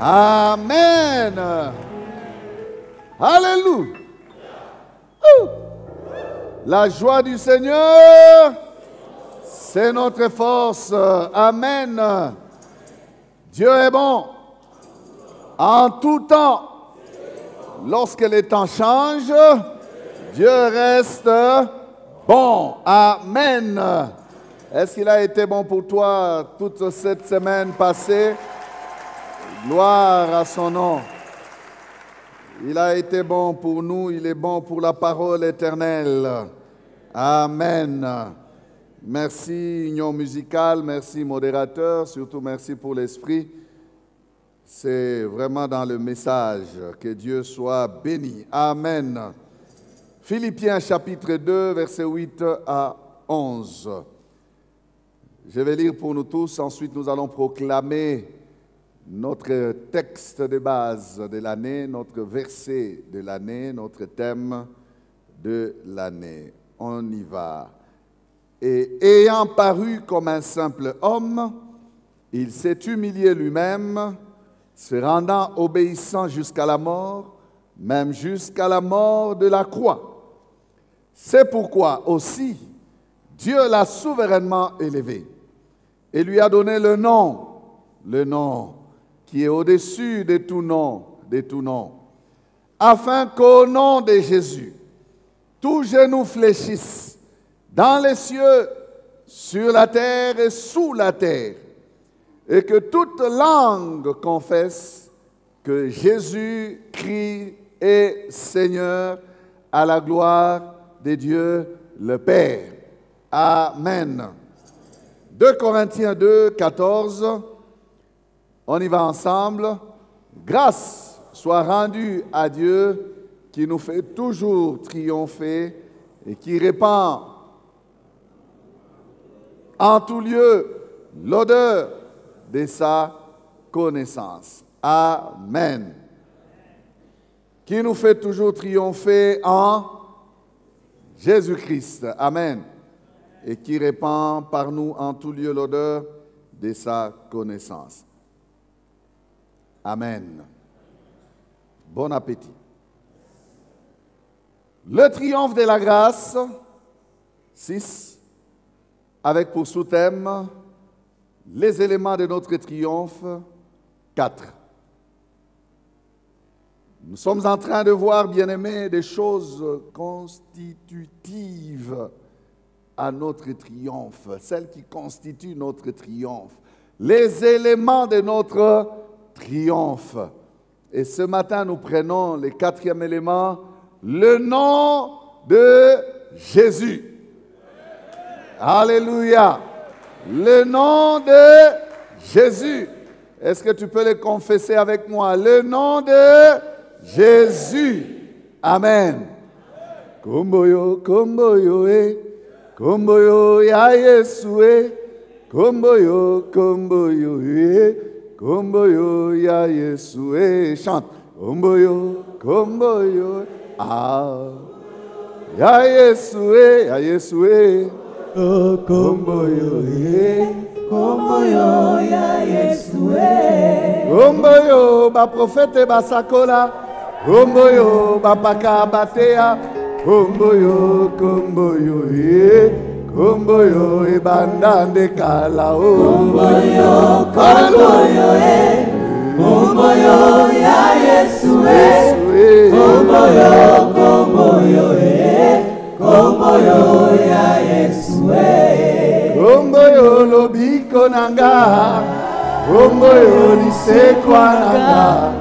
Amen. Alléluia. La joie du Seigneur, c'est notre force. Amen. Dieu est bon. En tout temps. Lorsque les temps changent, Dieu reste bon. Amen. Est-ce qu'il a été bon pour toi toute cette semaine passée? Gloire à son nom. Il a été bon pour nous, il est bon pour la parole éternelle. Amen. Merci Union musicale, merci modérateur, surtout merci pour l'esprit. C'est vraiment dans le message. Que Dieu soit béni. Amen. Philippiens chapitre 2, versets 8 à 11. Je vais lire pour nous tous, ensuite nous allons proclamer notre texte de base de l'année, notre verset de l'année, notre thème de l'année. On y va. Et ayant paru comme un simple homme, il s'est humilié lui-même, se rendant obéissant jusqu'à la mort, même jusqu'à la mort de la croix. C'est pourquoi aussi Dieu l'a souverainement élevé et lui a donné le nom qui est au-dessus de tout nom, afin qu'au nom de Jésus, tout genou fléchisse dans les cieux, sur la terre et sous la terre, et que toute langue confesse que Jésus-Christ est Seigneur, à la gloire de Dieu le Père. Amen. 2 Corinthiens 2, 14. On y va ensemble. Grâce soit rendue à Dieu qui nous fait toujours triompher et qui répand en tout lieu l'odeur de sa connaissance. Amen. Qui nous fait toujours triompher en Jésus-Christ. Amen. Et qui répand par nous en tout lieu l'odeur de sa connaissance. Amen. Bon appétit. Le triomphe de la grâce, 6, avec pour sous-thème les éléments de notre triomphe, 4. Nous sommes en train de voir, bien-aimés, des choses constitutives à notre triomphe, celles qui constituent notre triomphe, les éléments de notre triomphe. Et ce matin, nous prenons le 4e élément, le nom de Jésus. Alléluia. Le nom de Jésus. Est-ce que tu peux le confesser avec moi? Le nom de Jésus. Amen. Komboyo, komboyo, komboyo, ya Yesu, komboyo, komboyo, komboyo, ya Yesu. Chante. Komboyo, komboyo, ah, ya Yesu, ya Yesu. Oh, komboyo, komboyo, ya Yesu. Komboyo, ba prophète basakola. Komboyo, ba paka batea. Komboyo, komboyo, komboyo, bandande kala. Komboyo, komboyo, komboyo, ya Yesu. Komboyo, komboyo, komboyo, ya Yesu. Komboyo, lobiko nanga. Komboyo, lisekwa nanga.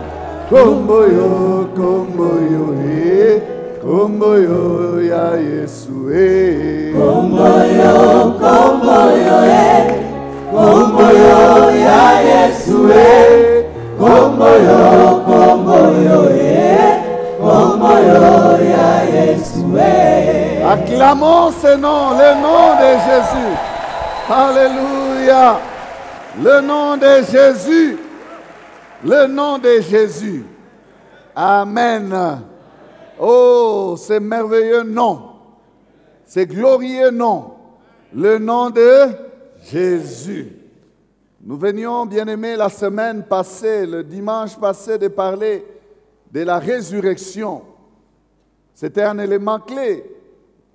Komboyo, komboyo, komboyo, ya Yesu. Komboyo, komboyo, komboyo, ya Yesu. Komboyo, komboyo, komboyo, ya Yesu. Acclamons ce nom, le nom de Jésus. Alléluia. Le nom de Jésus. Le nom de Jésus. Amen. Oh, c'est merveilleux nom. C'est glorieux nom. Le nom de Jésus. Nous venions, bien-aimés, la semaine passée, le dimanche passé, de parler de la résurrection. C'était un élément clé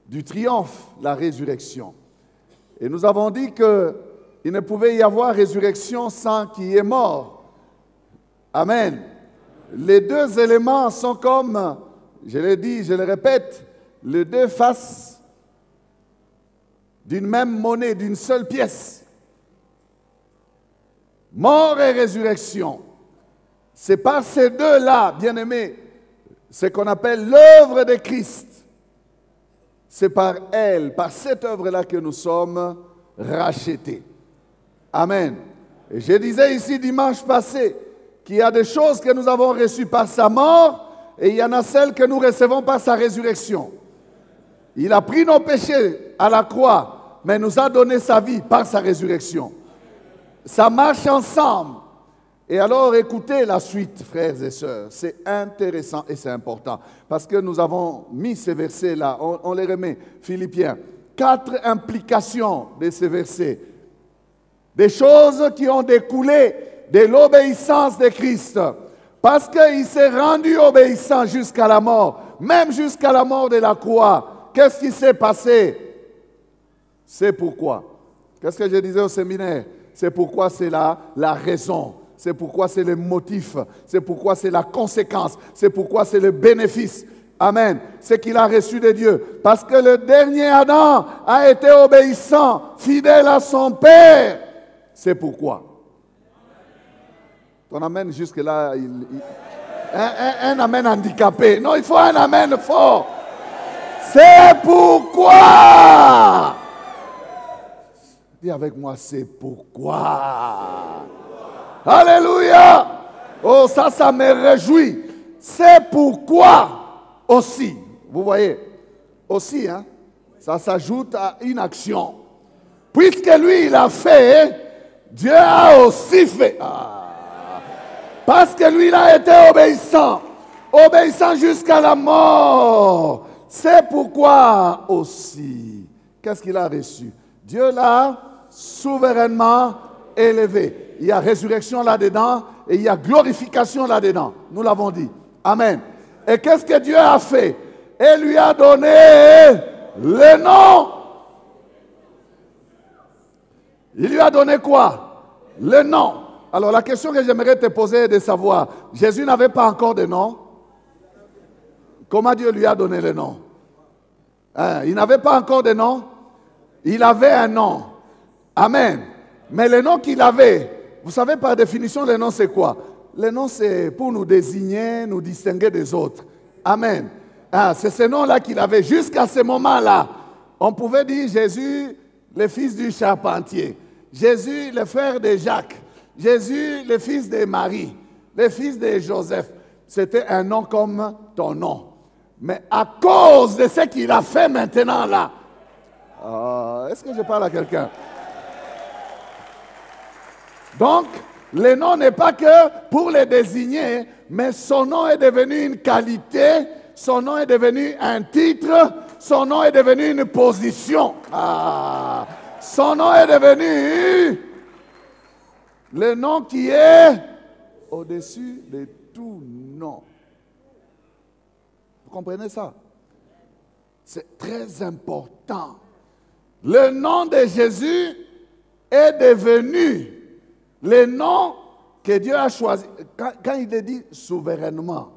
du triomphe, la résurrection. Et nous avons dit qu'il ne pouvait y avoir résurrection sans qu'il y ait mort. Amen. Les deux éléments sont comme, je l'ai dit, je le répète, les deux faces d'une même monnaie, d'une seule pièce. Mort et résurrection. C'est par ces deux-là, bien-aimés, ce qu'on appelle l'œuvre de Christ. C'est par elle, par cette œuvre-là que nous sommes rachetés. Amen. Et je disais ici dimanche passé qu'il y a des choses que nous avons reçues par sa mort et il y en a celles que nous recevons par sa résurrection. Il a pris nos péchés à la croix, mais nous a donné sa vie par sa résurrection. Ça marche ensemble. Et alors, écoutez la suite, frères et sœurs. C'est intéressant et c'est important. Parce que nous avons mis ces versets-là. On les remet. Philippiens. 4 implications de ces versets. Des choses qui ont découlé de l'obéissance de Christ. Parce qu'il s'est rendu obéissant jusqu'à la mort. Même jusqu'à la mort de la croix. Qu'est-ce qui s'est passé? C'est pourquoi. Qu'est-ce que je disais au séminaire? C'est pourquoi c'est la raison. C'est pourquoi c'est le motif, c'est pourquoi c'est la conséquence, c'est pourquoi c'est le bénéfice. Amen. C'est qu'il a reçu de Dieu. Parce que le dernier Adam a été obéissant, fidèle à son Père. C'est pourquoi. Ton amen jusque-là, un amen handicapé. Non, il faut un amen fort. C'est pourquoi. Dis avec moi, c'est pourquoi. Alléluia! Oh, ça me réjouit. C'est pourquoi aussi, vous voyez, aussi, hein, ça s'ajoute à une action. Puisque lui, il a fait, Dieu a aussi fait. Parce que lui, il a été obéissant. Obéissant jusqu'à la mort. C'est pourquoi aussi. Qu'est-ce qu'il a reçu? Dieu l'a souverainement élevé. Il y a résurrection là-dedans et il y a glorification là-dedans. Nous l'avons dit. Amen. Et qu'est-ce que Dieu a fait? Il lui a donné le nom. Il lui a donné quoi? Le nom. Alors la question que j'aimerais te poser est de savoir, Jésus n'avait pas encore de nom. Comment Dieu lui a donné le nom? Il n'avait pas encore de nom. Il avait un nom. Amen. Mais le nom qu'il avait, vous savez par définition le nom c'est quoi? Le nom c'est pour nous désigner, nous distinguer des autres. Amen. C'est ce nom-là qu'il avait jusqu'à ce moment-là. On pouvait dire Jésus, le fils du charpentier. Jésus, le frère de Jacques. Jésus, le fils de Marie. Le fils de Joseph. C'était un nom comme ton nom. Mais à cause de ce qu'il a fait maintenant là. Est-ce que je parle à quelqu'un? Donc, le nom n'est pas que pour les désigner, mais son nom est devenu une qualité, son nom est devenu un titre, son nom est devenu une position. Son nom est devenu le nom qui est au-dessus de tout nom. Vous comprenez ça? C'est très important. Le nom de Jésus est devenu le nom que Dieu a choisi. Quand il est dit souverainement,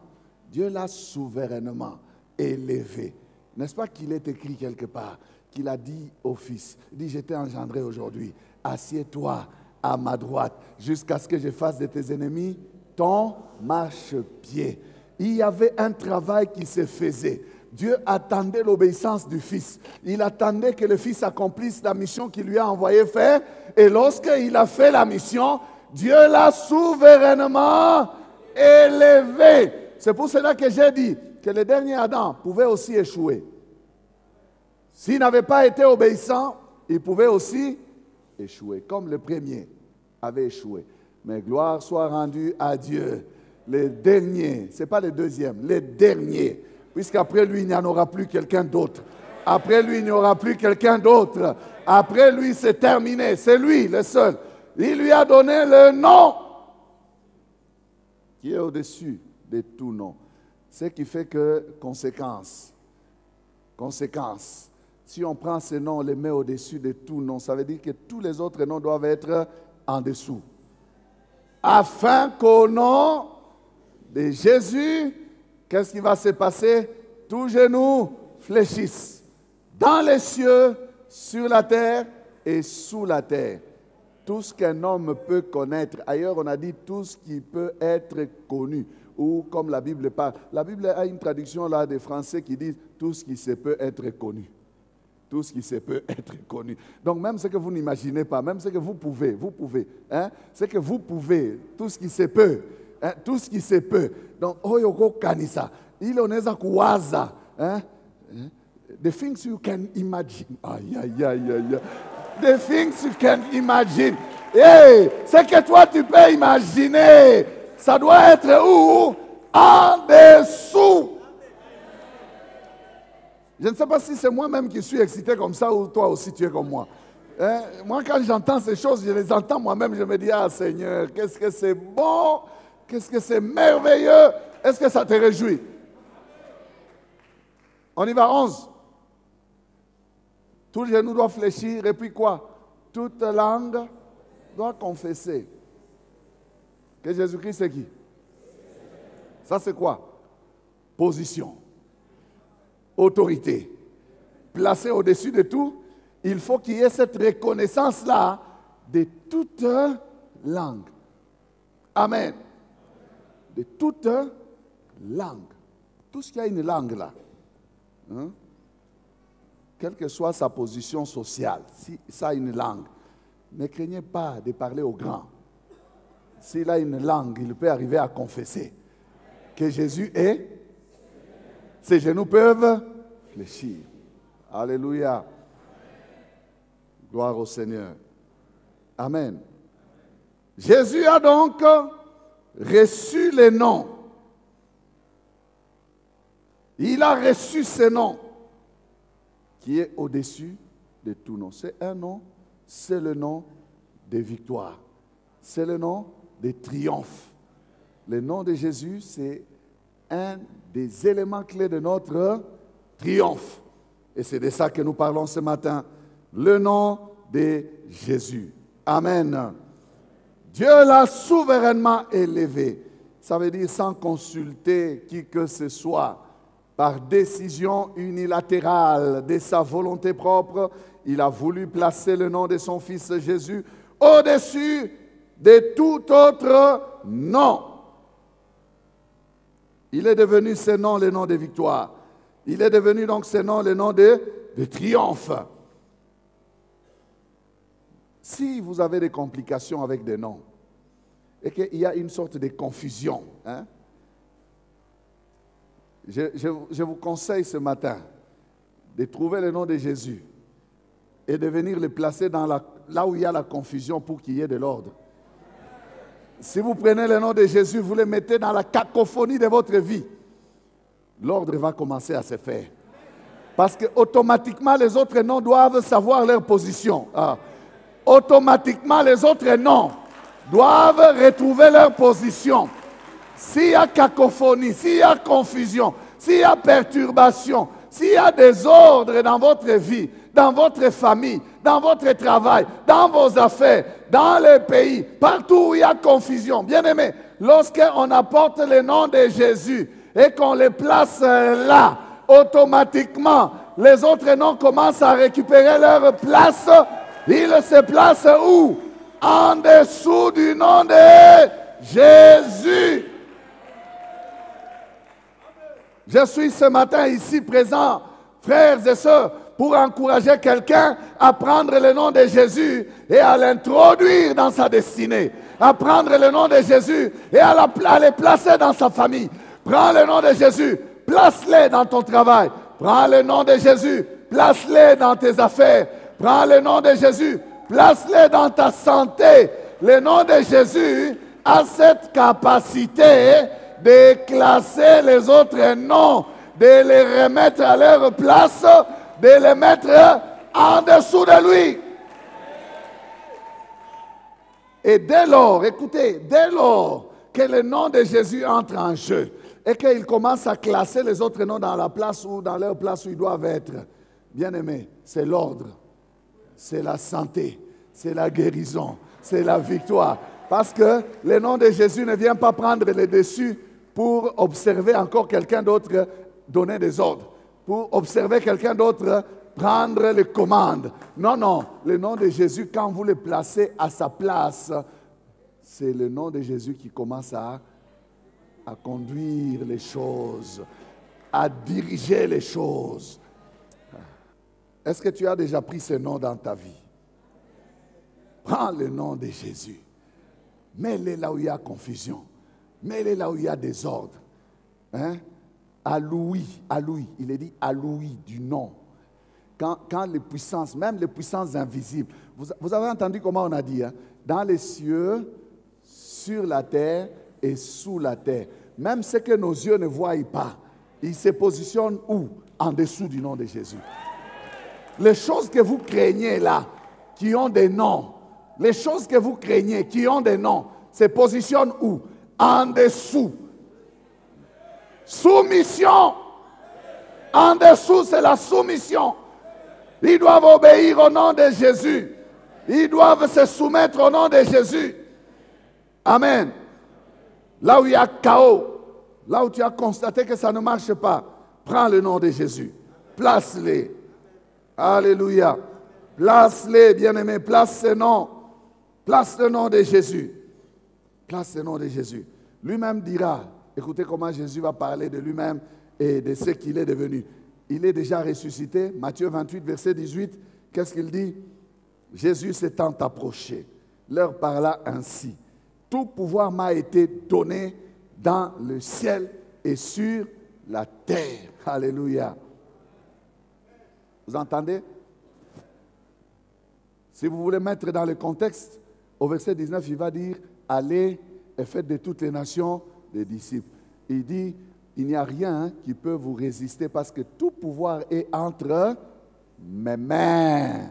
Dieu l'a souverainement élevé. N'est-ce pas qu'il est écrit quelque part, qu'il a dit au Fils, il dit, je t'ai engendré aujourd'hui, assieds-toi à ma droite, jusqu'à ce que je fasse de tes ennemis ton marchepied. Il y avait un travail qui se faisait. Dieu attendait l'obéissance du Fils. Il attendait que le Fils accomplisse la mission qu'il lui a envoyé faire. Et lorsqu'il a fait la mission, Dieu l'a souverainement élevé. C'est pour cela que j'ai dit que le dernier Adam pouvait aussi échouer. S'il n'avait pas été obéissant, il pouvait aussi échouer, comme le premier avait échoué. Mais gloire soit rendue à Dieu. Le dernier, ce n'est pas le deuxième, le dernier. Puisqu'après lui, il n'y en aura plus quelqu'un d'autre. Après lui, il n'y aura plus quelqu'un d'autre. Après lui, c'est terminé. C'est lui, le seul. il lui a donné le nom qui est au-dessus de tout nom. Ce qui fait que, conséquence, si on prend ces noms, on les met au-dessus de tout nom, ça veut dire que tous les autres noms doivent être en dessous. Afin qu'au nom de Jésus, qu'est-ce qui va se passer? Tous genoux fléchissent dans les cieux, sur la terre et sous la terre. Tout ce qu'un homme peut connaître. Ailleurs, on a dit tout ce qui peut être connu. Ou comme la Bible parle. La Bible a une traduction là des Français qui disent tout ce qui se peut être connu. Tout ce qui se peut être connu. Donc même ce que vous n'imaginez pas, même ce que vous pouvez. Hein? Ce que vous pouvez, tout ce qui se peut. Hein? Tout ce qui se peut. Donc, Oyoko Kanisa. Il en est à Kouaza. The things you can imagine. Aïe, aïe, aïe, aïe. The things you can imagine. Hey, ce que toi tu peux imaginer, ça doit être où? En dessous. Je ne sais pas si c'est moi-même qui suis excité comme ça ou toi aussi tu es comme moi. Moi, quand j'entends ces choses, je les entends moi-même, je me dis, ah Seigneur, qu'est-ce que c'est bon, qu'est-ce que c'est merveilleux. Est-ce que ça te réjouit? On y va, 11. Tout le genou doit fléchir, et puis quoi? Toute langue doit confesser que Jésus-Christ c'est qui? Ça c'est quoi? Position, autorité, placé au-dessus de tout. Il faut qu'il y ait cette reconnaissance-là de toute langue. Amen. De toute langue. Tout ce qui a une langue là. Hein? Quelle que soit sa position sociale, si ça a une langue, ne craignez pas de parler aux grands. S'il a une langue, il peut arriver à confesser que Jésus est. Ses genoux peuvent fléchir. Alléluia. Gloire au Seigneur. Amen. Jésus a donc reçu les noms. Il a reçu ces noms qui est au-dessus de tout nom. C'est un nom, c'est le nom de victoire. C'est le nom de triomphe. Le nom de Jésus, c'est un des éléments clés de notre triomphe. Et c'est de ça que nous parlons ce matin. Le nom de Jésus. Amen. Dieu l'a souverainement élevé. Ça veut dire sans consulter qui que ce soit. Par décision unilatérale de sa volonté propre, il a voulu placer le nom de son Fils Jésus au-dessus de tout autre nom. Il est devenu ce nom le nom de victoire. Il est devenu donc ce nom le nom de triomphe. Si vous avez des complications avec des noms et qu'il y a une sorte de confusion, hein, je vous conseille ce matin de trouver le nom de Jésus et de venir le placer là où il y a la confusion pour qu'il y ait de l'ordre. Si vous prenez le nom de Jésus, vous le mettez dans la cacophonie de votre vie, l'ordre va commencer à se faire. Parce que automatiquement, les autres noms doivent savoir leur position. Automatiquement, les autres noms doivent retrouver leur position. S'il y a cacophonie, s'il y a confusion, s'il y a perturbation, s'il y a désordre dans votre vie, dans votre famille, dans votre travail, dans vos affaires, dans le pays, partout où il y a confusion, bien aimé, lorsqu'on apporte le nom de Jésus et qu'on le place là, automatiquement, les autres noms commencent à récupérer leur place. Ils se placent où? En dessous du nom de Jésus. Je suis ce matin ici présent, frères et sœurs, pour encourager quelqu'un à prendre le nom de Jésus et à l'introduire dans sa destinée. À prendre le nom de Jésus et à le placer dans sa famille. Prends le nom de Jésus, place-le dans ton travail. Prends le nom de Jésus, place-le dans tes affaires. Prends le nom de Jésus, place-le dans ta santé. Le nom de Jésus a cette capacité de classer les autres noms, de les remettre à leur place, de les mettre en dessous de lui. Et dès lors, écoutez, dès lors que le nom de Jésus entre en jeu et qu'il commence à classer les autres noms dans la place ou dans leur place où ils doivent être, bien aimé, c'est l'ordre, c'est la santé, c'est la guérison, c'est la victoire. Parce que le nom de Jésus ne vient pas prendre le dessus pour observer encore quelqu'un d'autre donner des ordres, pour observer quelqu'un d'autre prendre les commandes. Non, non, le nom de Jésus, quand vous le placez à sa place, c'est le nom de Jésus qui commence à conduire les choses, à diriger les choses. Est-ce que tu as déjà pris ce nom dans ta vie? Prends le nom de Jésus. Mets-le là où il y a confusion. Mets-le là où il y a désordre. Hein? Alloui, il est dit alloui du nom. Quand les puissances, même les puissances invisibles, vous avez entendu comment on a dit, hein? Dans les cieux, sur la terre et sous la terre. Même ce que nos yeux ne voient pas, ils se positionnent où? En dessous du nom de Jésus. Les choses que vous craignez là, qui ont des noms, les choses que vous craignez, qui ont des noms, se positionnent où? En dessous. Soumission. En dessous, c'est la soumission. Ils doivent obéir au nom de Jésus. Ils doivent se soumettre au nom de Jésus. Amen. Là où il y a chaos, là où tu as constaté que ça ne marche pas, prends le nom de Jésus. Place-les. Alléluia. Place-les, bien-aimés. Place ce nom. Place le nom de Jésus. Place le nom de Jésus. Lui-même dira, écoutez comment Jésus va parler de lui-même et de ce qu'il est devenu. Il est déjà ressuscité. Matthieu 28, verset 18, qu'est-ce qu'il dit? Jésus s'étant approché, leur parla ainsi. Tout pouvoir m'a été donné dans le ciel et sur la terre. Alléluia. Vous entendez? Si vous voulez mettre dans le contexte, au verset 19, il va dire, allez et faites de toutes les nations des disciples. Il dit, il n'y a rien qui peut vous résister parce que tout pouvoir est entre mes mains.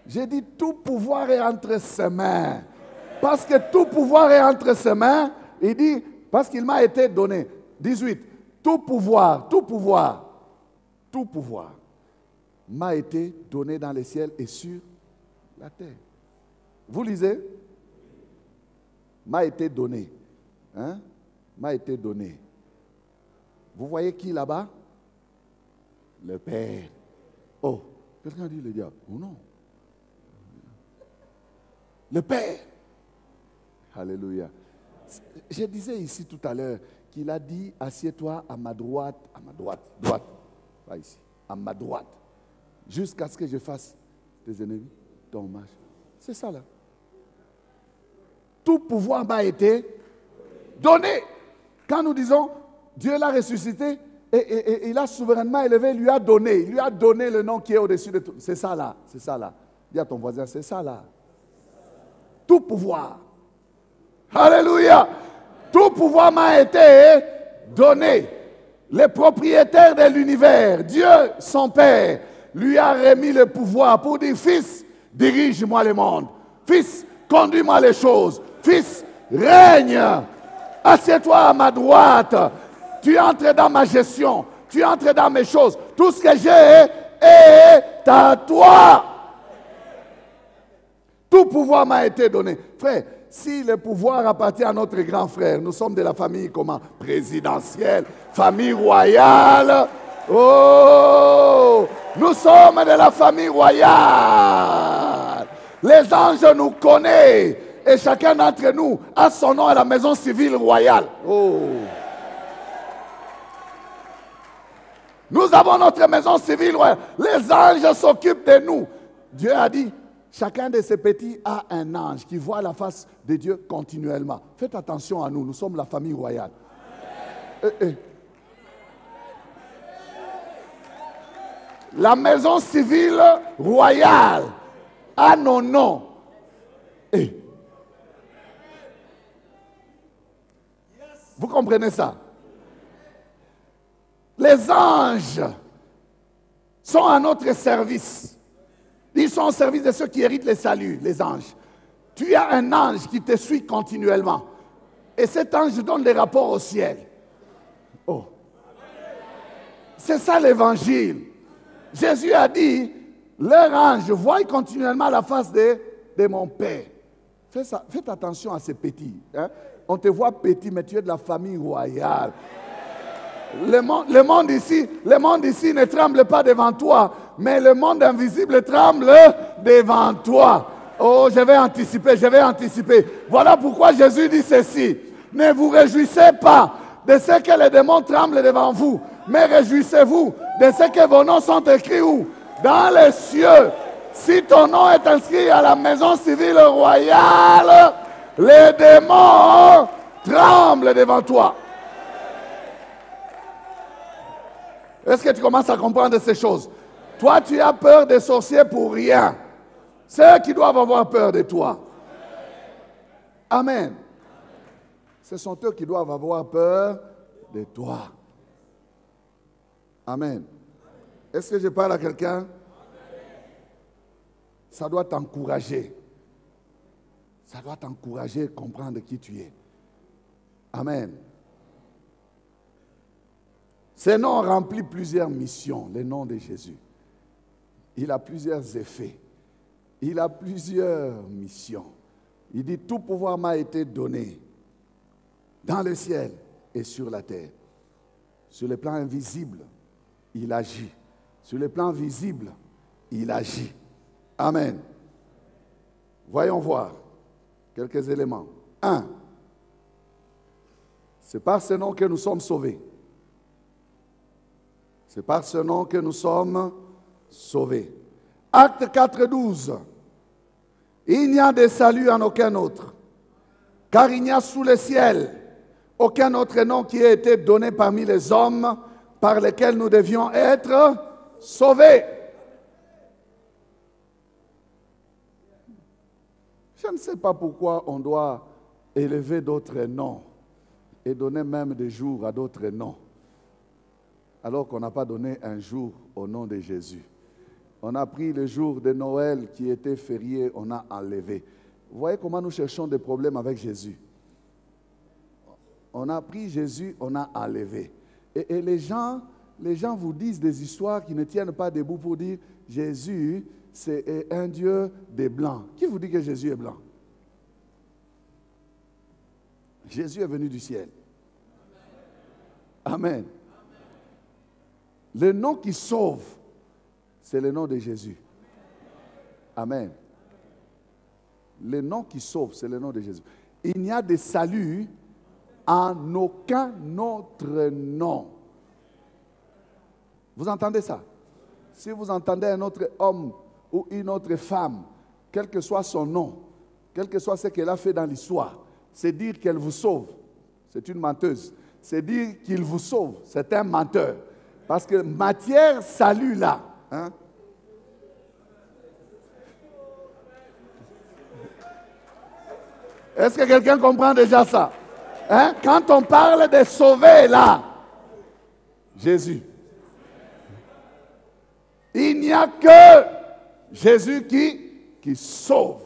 J'ai dit tout pouvoir est entre ses mains. Parce que tout pouvoir est entre ses mains, il dit, parce qu'il m'a été donné. 18, tout pouvoir m'a été donné dans les ciels et sur la terre. Vous lisez? M'a été donné. Hein? M'a été donné. Vous voyez qui là-bas? Le Père. Oh, quelqu'un dit le diable. Oh non. Le Père. Alléluia. Je disais ici tout à l'heure qu'il a dit, assieds-toi à ma droite, droite, pas ici, à ma droite, jusqu'à ce que je fasse tes ennemis ton marche. C'est ça là. Tout pouvoir m'a été donné. Quand nous disons, Dieu l'a ressuscité et il a souverainement élevé, il lui a donné le nom qui est au-dessus de tout. C'est ça là, c'est ça là. Dis à ton voisin, c'est ça là. Tout pouvoir. Alléluia. Tout pouvoir m'a été donné. Le propriétaire de l'univers, Dieu, son Père, lui a remis le pouvoir pour dire, fils, dirige-moi le monde. Fils, conduis-moi les choses. Fils, règne. Assieds-toi à ma droite. Tu entres dans ma gestion. Tu entres dans mes choses. Tout ce que j'ai est à toi. Tout pouvoir m'a été donné. Frère, si le pouvoir appartient à notre grand frère, nous sommes de la famille comment? Présidentielle, famille royale. Oh, nous sommes de la famille royale. Les anges nous connaissent et chacun d'entre nous a son nom à la maison civile royale. Oh. Nous avons notre maison civile royale. Les anges s'occupent de nous. Dieu a dit, chacun de ces petits a un ange qui voit la face de Dieu continuellement. Faites attention à nous, nous sommes la famille royale. La maison civile royale a nos noms. Vous comprenez ça? Les anges sont à notre service. Ils sont au service de ceux qui héritent le salut, les anges. tu as un ange qui te suit continuellement. Et cet ange donne des rapports au ciel. Oh. C'est ça l'évangile. Jésus a dit, leur ange voit continuellement la face de mon Père. Faites attention à ces petits. Hein? On te voit petit, mais tu es de la famille royale. Le monde ici ne tremble pas devant toi, mais le monde invisible tremble devant toi. Oh, je vais anticiper. Voilà pourquoi Jésus dit ceci. Ne vous réjouissez pas de ce que les démons tremblent devant vous, mais réjouissez-vous de ce que vos noms sont écrits où? Dans les cieux. Si ton nom est inscrit à la maison civile royale, les démons tremblent devant toi. Est-ce que tu commences à comprendre ces choses? Toi, tu as peur des sorciers pour rien. C'est eux qui doivent avoir peur de toi. Amen. Ce sont eux qui doivent avoir peur de toi. Amen. Est-ce que je parle à quelqu'un? Ça doit t'encourager. Ça doit t'encourager à comprendre qui tu es. Amen. Ce nom remplit plusieurs missions, le nom de Jésus. Il a plusieurs effets. Il a plusieurs missions. Il dit, tout pouvoir m'a été donné dans le ciel et sur la terre. Sur le plan invisible, il agit. Sur le plan visible, il agit. Amen. Voyons voir quelques éléments. 1. C'est par ce nom que nous sommes sauvés. C'est par ce nom que nous sommes sauvés. Acte 4:12. Il n'y a de salut en aucun autre, car il n'y a sous le ciel aucun autre nom qui ait été donné parmi les hommes par lesquels nous devions être sauvés. Je ne sais pas pourquoi on doit élever d'autres noms et donner même des jours à d'autres noms, alors qu'on n'a pas donné un jour au nom de Jésus. On a pris le jour de Noël qui était férié, on a enlevé. Vous voyez comment nous cherchons des problèmes avec Jésus. On a pris Jésus, on a enlevé. Et les gens vous disent des histoires qui ne tiennent pas debout pour dire Jésus, c'est un Dieu des Blancs. Qui vous dit que Jésus est blanc? Jésus est venu du ciel. Amen. Le nom qui sauve, c'est le nom de Jésus. Amen. Le nom qui sauve, c'est le nom de Jésus. Il n'y a de salut en aucun autre nom. Vous entendez ça? Si vous entendez un autre homme ou une autre femme, quel que soit son nom, quel que soit ce qu'elle a fait dans l'histoire, c'est dire qu'elle vous sauve. C'est une menteuse. C'est dire qu'il vous sauve. C'est un menteur. Parce que matière salut là. Hein? Est-ce que quelqu'un comprend déjà ça? Hein? Quand on parle de sauver là, Jésus. Il n'y a que Jésus qui sauve.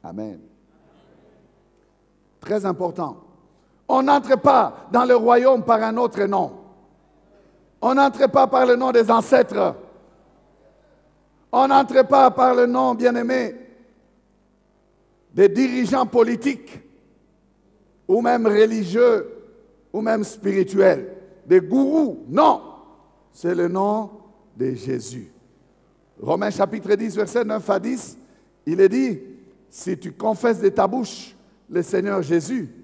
Amen. Très important. On n'entre pas dans le royaume par un autre nom. On n'entre pas par le nom des ancêtres. On n'entre pas par le nom, bien-aimé, des dirigeants politiques, ou même religieux, ou même spirituels, des gourous. Non, c'est le nom de Jésus. Romains chapitre 10, verset 9 à 10, il est dit, si tu confesses de ta bouche le Seigneur Jésus,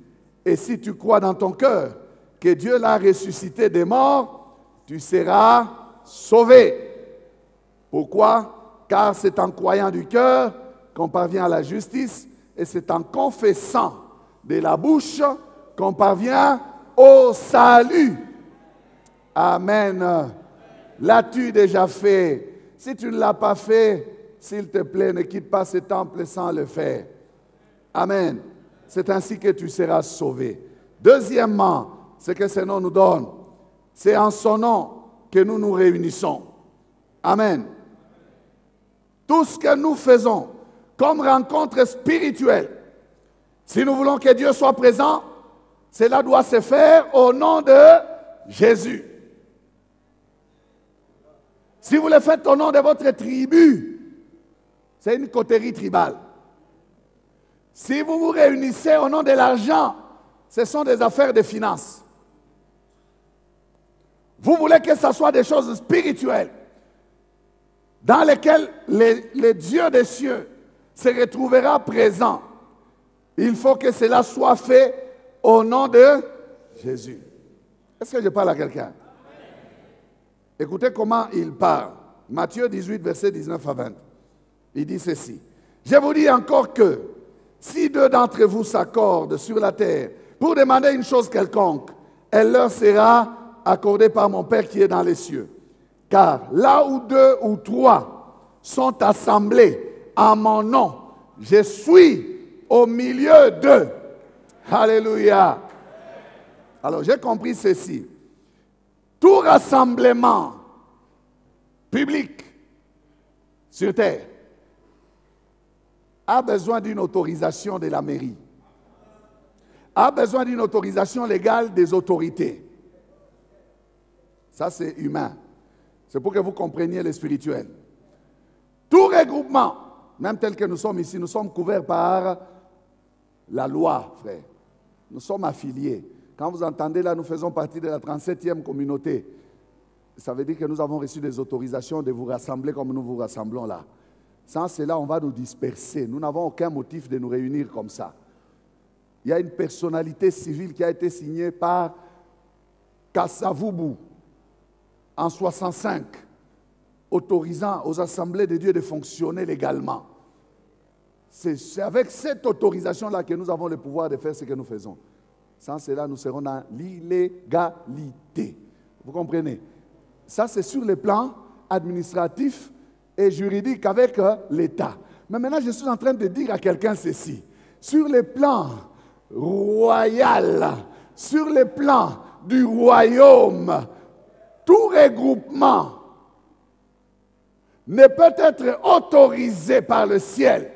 et si tu crois dans ton cœur que Dieu l'a ressuscité des morts, tu seras sauvé. Pourquoi? Car c'est en croyant du cœur qu'on parvient à la justice, et c'est en confessant de la bouche qu'on parvient au salut. Amen. L'as-tu déjà fait? Si tu ne l'as pas fait, s'il te plaît, ne quitte pas ce temple sans le faire. Amen. C'est ainsi que tu seras sauvé. Deuxièmement, ce que ce nom nous donne, c'est en son nom que nous nous réunissons. Amen. Tout ce que nous faisons comme rencontre spirituelle. Si nous voulons que Dieu soit présent, cela doit se faire au nom de Jésus. Si vous le faites au nom de votre tribu, c'est une coterie tribale. Si vous vous réunissez au nom de l'argent, ce sont des affaires de finances. Vous voulez que ce soit des choses spirituelles dans lesquelles le Dieu des cieux se retrouvera présent. Il faut que cela soit fait au nom de Jésus. Est-ce que je parle à quelqu'un? Écoutez comment il parle. Matthieu 18, verset 19 à 20. Il dit ceci. Je vous dis encore que si deux d'entre vous s'accordent sur la terre pour demander une chose quelconque, elle leur sera accordée par mon Père qui est dans les cieux. Car là où deux ou trois sont assemblés en mon nom, je suis au milieu d'eux. Alléluia. Alors j'ai compris ceci. Tout rassemblement public sur terre a besoin d'une autorisation de la mairie, a besoin d'une autorisation légale des autorités. Ça, c'est humain. C'est pour que vous compreniez le spirituel. Tout regroupement, même tel que nous sommes ici, nous sommes couverts par la loi, frère. Nous sommes affiliés. Quand vous entendez là, nous faisons partie de la 37e communauté. Ça veut dire que nous avons reçu des autorisations de vous rassembler comme nous vous rassemblons là. Sans cela, on va nous disperser. Nous n'avons aucun motif de nous réunir comme ça. Il y a une personnalité civile qui a été signée par Kasavubu en 65, autorisant aux assemblées de Dieu de fonctionner légalement. C'est avec cette autorisation-là que nous avons le pouvoir de faire ce que nous faisons. Sans cela, nous serons dans l'illégalité. Vous comprenez? Ça, c'est sur le plan administratif et juridique avec l'État. Mais maintenant, je suis en train de dire à quelqu'un ceci. Sur le plan royal, sur le plan du royaume, tout regroupement ne peut être autorisé par le ciel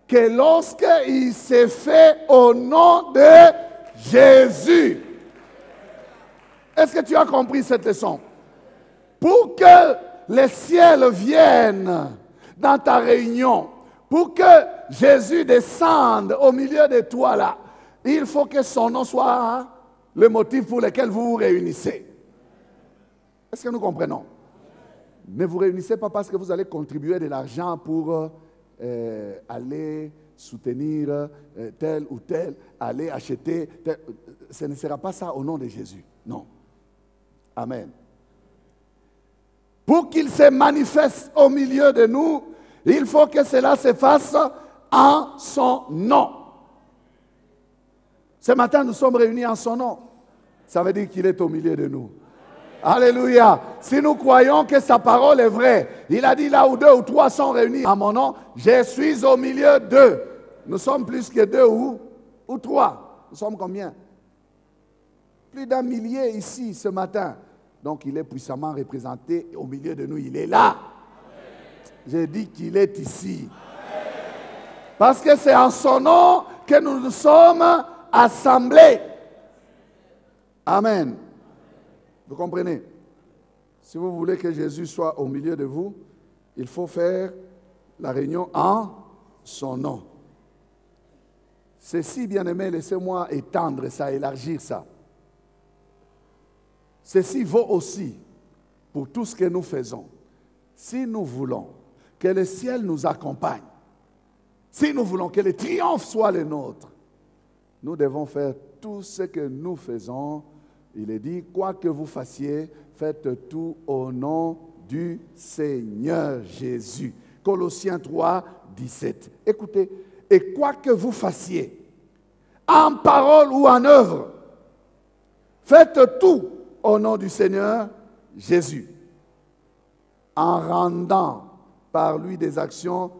que lorsqu'il s'est fait au nom de Jésus. Est-ce que tu as compris cette leçon? Pour que le ciel vienne dans ta réunion, pour que Jésus descende au milieu de toi là, il faut que son nom soit le motif pour lequel vous vous réunissez. Est-ce que nous comprenons? Ne vous réunissez pas parce que vous allez contribuer de l'argent pour aller soutenir tel ou tel, aller acheter tel. Ce ne sera pas ça au nom de Jésus. Non. Amen. Pour qu'il se manifeste au milieu de nous, il faut que cela se fasse en son nom. Ce matin, nous sommes réunis en son nom. Ça veut dire qu'il est au milieu de nous. Alléluia. Si nous croyons que sa parole est vraie, il a dit là où deux ou trois sont réunis en mon nom, je suis au milieu d'eux. Nous sommes plus que deux ou trois. Nous sommes combien? Plus d'un millier ici ce matin. Donc il est puissamment représenté au milieu de nous. Il est là. J'ai dit qu'il est ici. Parce que c'est en son nom que nous nous sommes assemblés. Amen. Vous comprenez? Si vous voulez que Jésus soit au milieu de vous, il faut faire la réunion en son nom. Ceci, bien-aimé, laissez-moi étendre ça, élargir ça. Ceci vaut aussi pour tout ce que nous faisons. Si nous voulons que le ciel nous accompagne, si nous voulons que le triomphe soit le nôtre, nous devons faire tout ce que nous faisons. Il est dit, quoi que vous fassiez, faites tout au nom du Seigneur Jésus. Colossiens 3, 17. Écoutez, et quoi que vous fassiez, en parole ou en œuvre, faites tout au nom du Seigneur Jésus, en rendant par lui des actions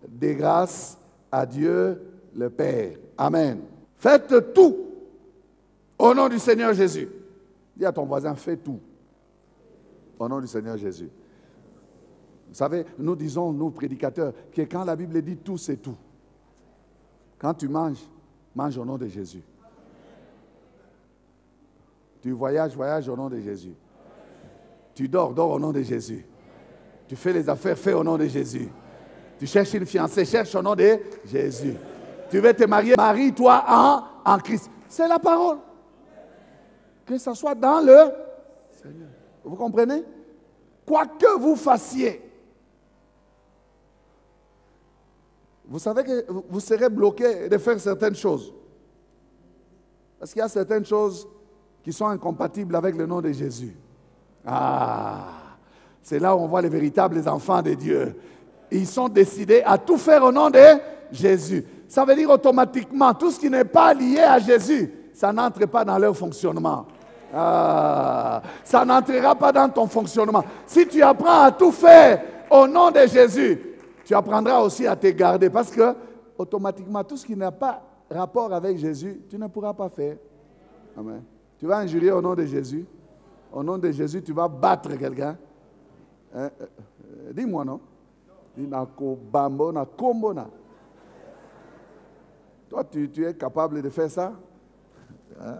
de grâce à Dieu le Père. Amen. Faites tout au nom du Seigneur Jésus. Dis à ton voisin, fais tout au nom du Seigneur Jésus. Vous savez, nous disons, nous prédicateurs, que quand la Bible dit tout, c'est tout. Quand tu manges, mange au nom de Jésus. Tu voyages, voyage au nom de Jésus. Tu dors, dors au nom de Jésus. Tu fais les affaires, fais au nom de Jésus. Tu cherches une fiancée, cherche au nom de Jésus. Tu veux te marier, marie-toi en Christ. C'est la parole. Que ce soit dans le Seigneur. Vous comprenez? Quoi que vous fassiez, vous savez que vous serez bloqué de faire certaines choses. Parce qu'il y a certaines choses qui sont incompatibles avec le nom de Jésus. Ah, c'est là où on voit les véritables enfants de Dieu. Ils sont décidés à tout faire au nom de Jésus. Ça veut dire automatiquement, tout ce qui n'est pas lié à Jésus, ça n'entre pas dans leur fonctionnement. Ah, ça n'entrera pas dans ton fonctionnement. Si tu apprends à tout faire au nom de Jésus, tu apprendras aussi à te garder. Parce que, automatiquement, tout ce qui n'a pas rapport avec Jésus, tu ne pourras pas faire. Amen. Tu vas injurier au nom de Jésus. Au nom de Jésus, tu vas battre quelqu'un. Dis-moi, non? Toi, tu es capable de faire ça? Hein?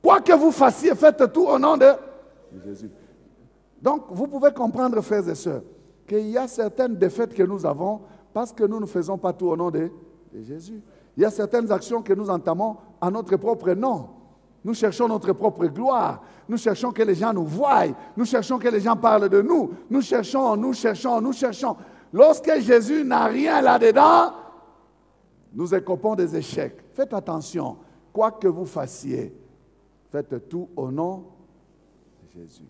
Quoi que vous fassiez, faites tout au nom de Jésus. Donc, vous pouvez comprendre, frères et sœurs, qu'il y a certaines défaites que nous avons parce que nous ne faisons pas tout au nom de Jésus. Il y a certaines actions que nous entamons à notre propre nom. Nous cherchons notre propre gloire. Nous cherchons que les gens nous voient. Nous cherchons que les gens parlent de nous. Nous cherchons. Lorsque Jésus n'a rien là-dedans, nous écopons des échecs. Faites attention. Quoi que vous fassiez, faites tout au nom de Jésus.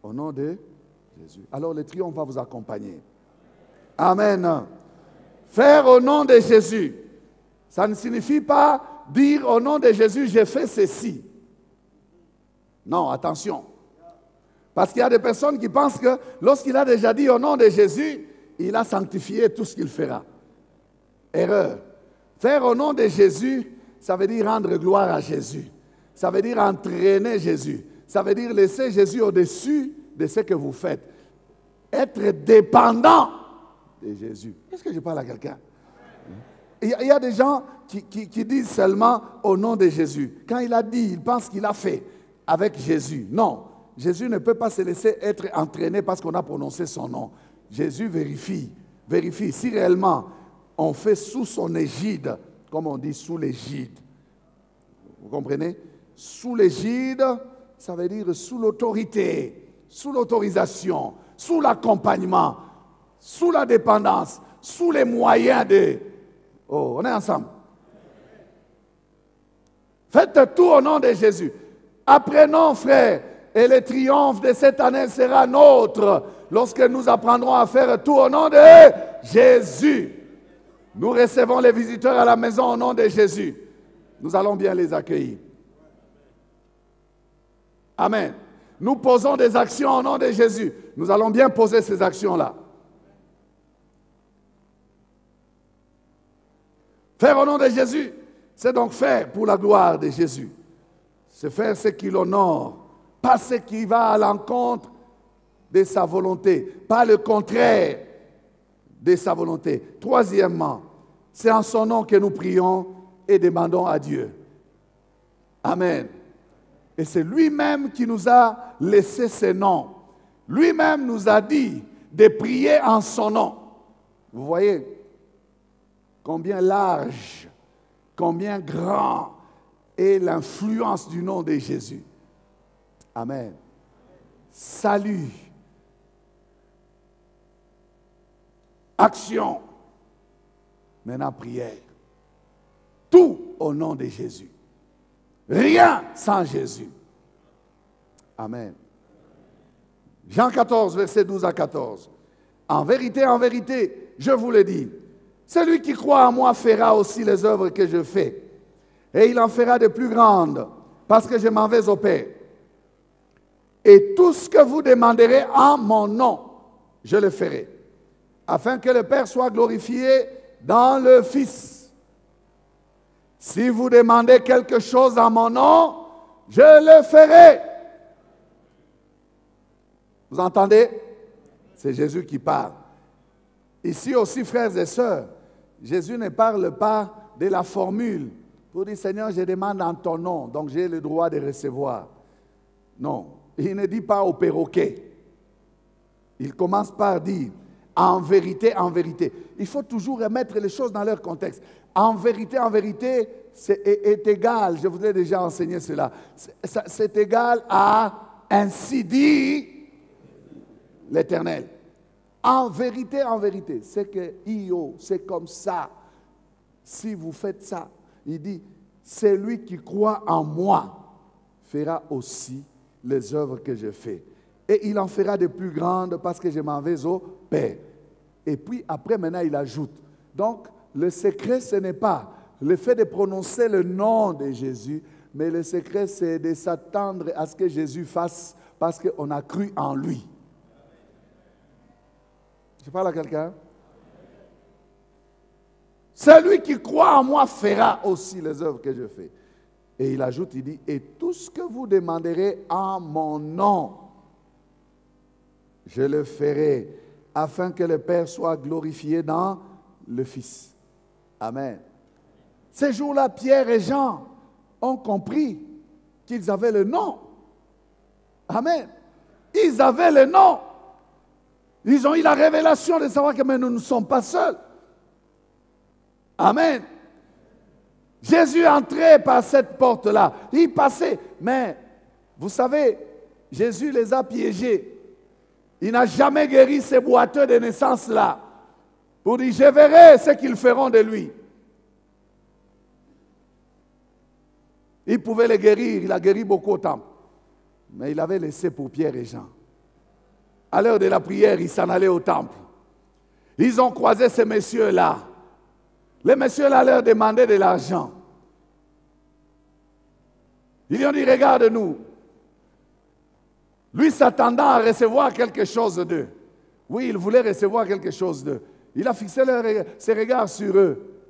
Au nom de Jésus. Alors le triomphe va vous accompagner. Amen. Faire au nom de Jésus, ça ne signifie pas dire au nom de Jésus, j'ai fait ceci. Non, attention. Parce qu'il y a des personnes qui pensent que lorsqu'il a déjà dit au nom de Jésus, il a sanctifié tout ce qu'il fera. Erreur. Faire au nom de Jésus, ça veut dire rendre gloire à Jésus. Ça veut dire entraîner Jésus. Ça veut dire laisser Jésus au-dessus de ce que vous faites. Être dépendant de Jésus. Est-ce que je parle à quelqu'un? Il y a des gens qui disent seulement au nom de Jésus. Quand il a dit, ils pensent qu'il a fait avec Jésus. Non, Jésus ne peut pas se laisser être entraîné parce qu'on a prononcé son nom. Jésus vérifie. Si réellement on fait sous son égide, comme on dit sous l'égide. Vous comprenez? Sous l'égide, ça veut dire sous l'autorité, sous l'autorisation, sous l'accompagnement, sous la dépendance, sous les moyens de... Oh, on est ensemble. Faites tout au nom de Jésus. Apprenons, frères, et le triomphe de cette année sera nôtre lorsque nous apprendrons à faire tout au nom de Jésus. Nous recevons les visiteurs à la maison au nom de Jésus. Nous allons bien les accueillir. Amen. Nous posons des actions au nom de Jésus. Nous allons bien poser ces actions-là. Faire au nom de Jésus, c'est donc faire pour la gloire de Jésus. C'est faire ce qui l'honore, pas ce qui va à l'encontre de sa volonté, pas le contraire de sa volonté. Troisièmement, c'est en son nom que nous prions et demandons à Dieu. Amen. Et c'est lui-même qui nous a laissé ce nom. Lui-même nous a dit de prier en son nom. Vous voyez combien large, combien grand est l'influence du nom de Jésus. Amen. Salut. Action. Maintenant, prière. Tout au nom de Jésus. Rien sans Jésus. Amen. Jean 14, versets 12 à 14. En vérité, je vous le dis, celui qui croit en moi fera aussi les œuvres que je fais. Et il en fera de plus grandes, parce que je m'en vais au Père. Et tout ce que vous demanderez en mon nom, je le ferai, afin que le Père soit glorifié dans le Fils. Si vous demandez quelque chose en mon nom, je le ferai. Vous entendez? C'est Jésus qui parle. Ici aussi, frères et sœurs, Jésus ne parle pas de la formule pour dire, Seigneur, je demande en ton nom, donc j'ai le droit de recevoir. Non, il ne dit pas au perroquet. Il commence par dire, en vérité, il faut toujours remettre les choses dans leur contexte. En vérité, est égal, je vous ai déjà enseigné cela, c'est égal à ainsi dit l'Éternel. En vérité, c'est que c'est comme ça. Si vous faites ça, il dit, celui qui croit en moi fera aussi les œuvres que je fais. Et il en fera de plus grandes parce que je m'en vais au Père. Et puis après, maintenant, il ajoute. Donc, le secret, ce n'est pas le fait de prononcer le nom de Jésus, mais le secret, c'est de s'attendre à ce que Jésus fasse parce qu'on a cru en lui. Je parle à quelqu'un? Celui qui croit en moi fera aussi les œuvres que je fais. Et il ajoute, il dit, et tout ce que vous demanderez en mon nom, je le ferai, afin que le Père soit glorifié dans le Fils. Amen. Ces jours-là, Pierre et Jean ont compris qu'ils avaient le nom. Amen. Ils avaient le nom. Ils ont eu la révélation de savoir que mais nous ne sommes pas seuls. Amen. Jésus entrait par cette porte-là. Il passait. Mais, vous savez, Jésus les a piégés. Il n'a jamais guéri ces boiteux de naissance-là. Pour dire, je verrai ce qu'ils feront de lui. Il pouvait les guérir. Il a guéri beaucoup au temple. Mais il avait laissé pour Pierre et Jean. À l'heure de la prière, ils s'en allaient au temple. Ils ont croisé ces messieurs-là. Les messieurs-là leur demandaient de l'argent. Ils lui ont dit, regarde-nous. Lui s'attendant à recevoir quelque chose d'eux. Oui, il voulait recevoir quelque chose d'eux. Il a fixé ses regards sur eux.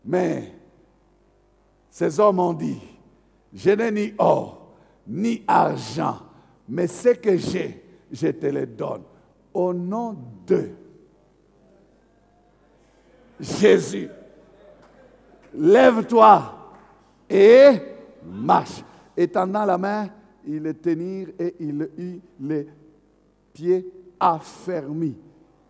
Mais ces hommes ont dit, je n'ai ni or, ni argent, mais ce que j'ai, je te le donne. Au nom de Jésus, lève-toi et marche. Et tendant la main, il le tenir et il eut les pieds affermis.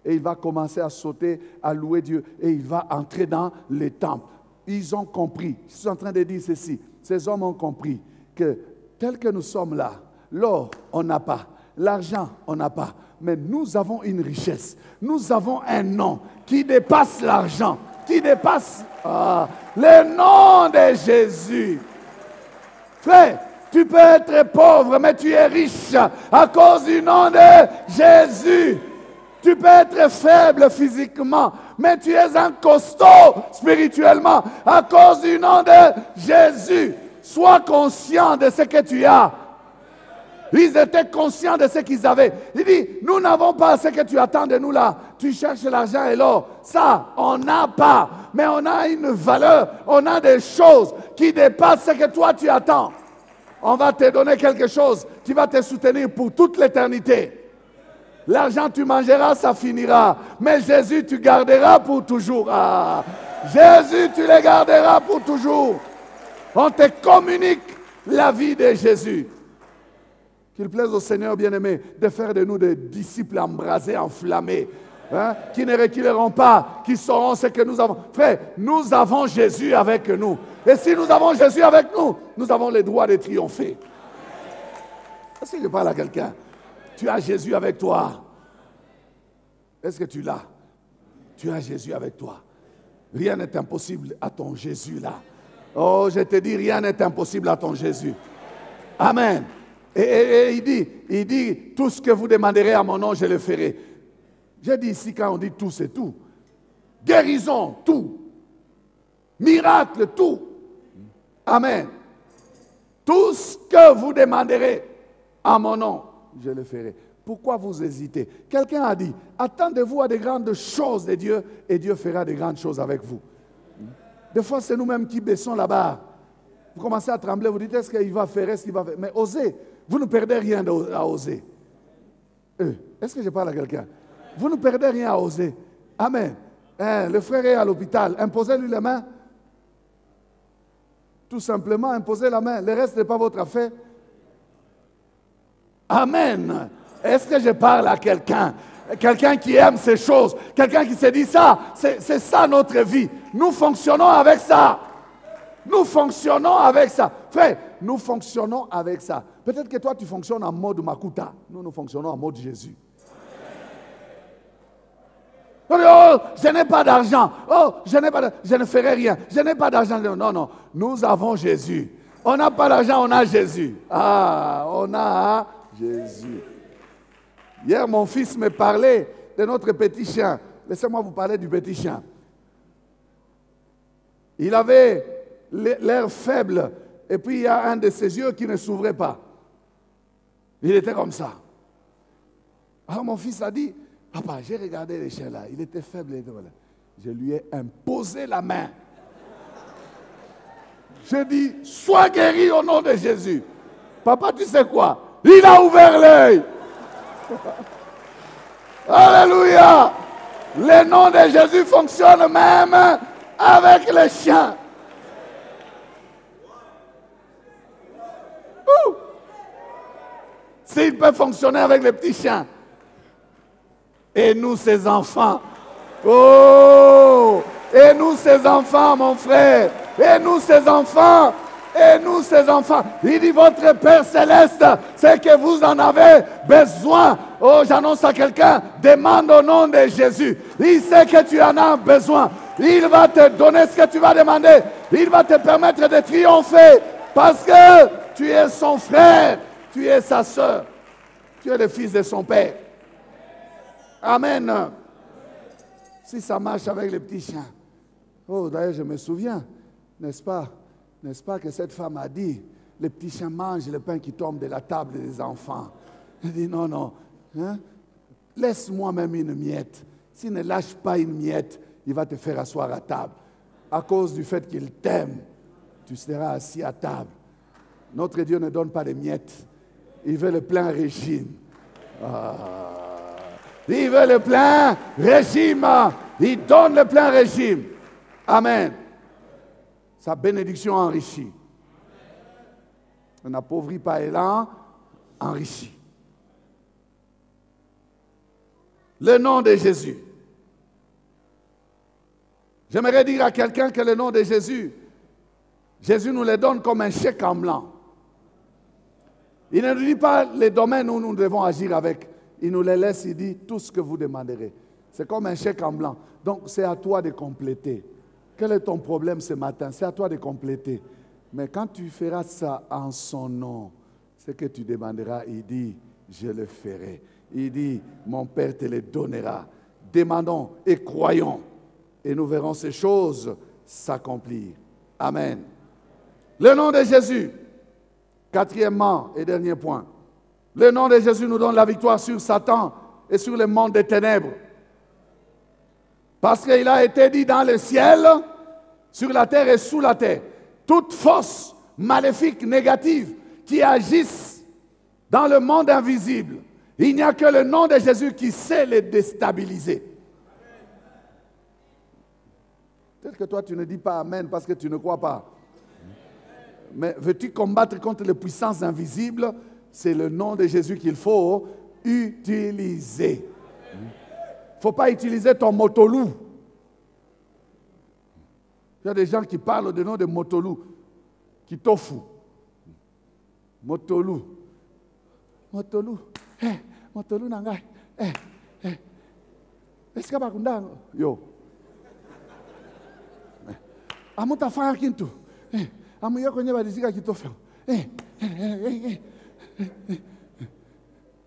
Et il va commencer à sauter, à louer Dieu. Et il va entrer dans les temples. Ils ont compris. Je suis en train de dire ceci. Ces hommes ont compris que tel que nous sommes là, l'or, on n'a pas. L'argent, on n'a pas. Mais nous avons une richesse. Nous avons un nom qui dépasse l'argent, qui dépasse le nom de Jésus. Frère, tu peux être pauvre, mais tu es riche à cause du nom de Jésus. Tu peux être faible physiquement, mais tu es un costaud spirituellement à cause du nom de Jésus. Sois conscient de ce que tu as. Ils étaient conscients de ce qu'ils avaient. Il dit, nous n'avons pas ce que tu attends de nous là. Tu cherches l'argent et l'or. Ça, on n'a pas. Mais on a une valeur. On a des choses qui dépassent ce que toi tu attends. On va te donner quelque chose qui va te soutenir pour toute l'éternité. L'argent tu mangeras, ça finira. Mais Jésus, tu garderas pour toujours. Jésus, tu le garderas pour toujours. On te communique la vie de Jésus. Qu'il plaise au Seigneur bien-aimé de faire de nous des disciples embrasés, enflammés, qui ne reculeront pas, qui sauront ce que nous avons. Frère, nous avons Jésus avec nous. Et si nous avons Jésus avec nous, nous avons le droit de triompher. Est-ce que je parle à quelqu'un? Tu as Jésus avec toi. Est-ce que tu l'as? Tu as Jésus avec toi. Rien n'est impossible à ton Jésus là. Oh, je te dis, rien n'est impossible à ton Jésus. Amen. Et il dit, tout ce que vous demanderez à mon nom, je le ferai. J'ai dit ici, quand on dit tout, c'est tout. Guérison, tout. Miracle, tout. Amen. Tout ce que vous demanderez à mon nom, je le ferai. Pourquoi vous hésitez? Quelqu'un a dit, attendez-vous à de grandes choses de Dieu et Dieu fera de grandes choses avec vous. Des fois, c'est nous-mêmes qui baissons la barre. Vous commencez à trembler, vous dites, est-ce qu'il va faire, est-ce qu'il va faire? Mais osez, vous ne perdez rien à oser. Est-ce que je parle à quelqu'un? Vous ne perdez rien à oser. Amen. Le frère est à l'hôpital. Imposez-lui les mains. Tout simplement, imposez la main. Le reste n'est pas votre affaire. Amen. Est-ce que je parle à quelqu'un? Quelqu'un qui aime ces choses. Quelqu'un qui se dit ça. C'est ça notre vie. Nous fonctionnons avec ça. Nous fonctionnons avec ça. Frère, nous fonctionnons avec ça. Peut-être que toi, tu fonctionnes en mode Makuta. Nous fonctionnons en mode Jésus. Oh, je n'ai pas d'argent. Oh, je ne ferai rien. Je n'ai pas d'argent. Non. Nous avons Jésus. On n'a pas d'argent, on a Jésus. Ah, on a Jésus. Hier, mon fils me parlait de notre petit chien. Laissez-moi vous parler du petit chien. Il avait l'air faible. Et puis, il y a un de ses yeux qui ne s'ouvrait pas. Il était comme ça. Alors, mon fils a dit, papa, j'ai regardé le chien là. Il était faible. Je lui ai imposé la main. Je dis, sois guéri au nom de Jésus. Papa, tu sais quoi? Il a ouvert l'œil. Alléluia. Le nom de Jésus fonctionne même avec les chiens. S'il peut fonctionner avec les petits chiens. Et nous, ses enfants. Oh! Et nous, ses enfants, mon frère. Et nous, ses enfants. Et nous, ses enfants. Il dit, votre Père Céleste, c'est que vous en avez besoin. Oh, j'annonce à quelqu'un, demande au nom de Jésus. Il sait que tu en as besoin. Il va te donner ce que tu vas demander. Il va te permettre de triompher. Parce que tu es son frère. Tu es sa sœur. Tu es le fils de son père. Amen. Si ça marche avec les petits chiens. Oh, d'ailleurs, je me souviens, n'est-ce pas que cette femme a dit, les petits chiens mangent le pain qui tombe de la table des enfants. Elle dit, non, hein? Laisse-moi même une miette. S'il ne lâche pas une miette, il va te faire asseoir à table. À cause du fait qu'il t'aime, tu seras assis à table. Notre Dieu ne donne pas de miettes. Il veut le plein régime. Il veut le plein régime. Il donne le plein régime. Amen. Sa bénédiction enrichit. On n'appauvrit pas Élan, enrichit. Le nom de Jésus. J'aimerais dire à quelqu'un que le nom de Jésus, Jésus nous le donne comme un chèque en blanc. Il ne nous dit pas les domaines où nous devons agir avec. Il nous les laisse, il dit tout ce que vous demanderez. C'est comme un chèque en blanc. Donc c'est à toi de compléter. Quel est ton problème ce matin? C'est à toi de compléter. Mais quand tu feras ça en son nom, ce que tu demanderas, il dit, je le ferai. Il dit, mon Père te le donnera. Demandons et croyons. Et nous verrons ces choses s'accomplir. Amen. Le nom de Jésus. Quatrièmement et dernier point. Le nom de Jésus nous donne la victoire sur Satan et sur le monde des ténèbres. Parce qu'il a été dit dans le ciel, sur la terre et sous la terre, toute force maléfique, négative, qui agissent dans le monde invisible, il n'y a que le nom de Jésus qui sait les déstabiliser. Peut-être que toi tu ne dis pas Amen parce que tu ne crois pas. Mais veux-tu combattre contre les puissances invisibles? C'est le nom de Jésus qu'il faut utiliser. Il ne faut pas utiliser ton motolou. Il y a des gens qui parlent du nom de motolou, qui tofu. Motolou. Motolou. Motolou nangai. Est-ce que bakundang? Yo. Amuta fire kintu. Amuya kwenye badisika kitofu.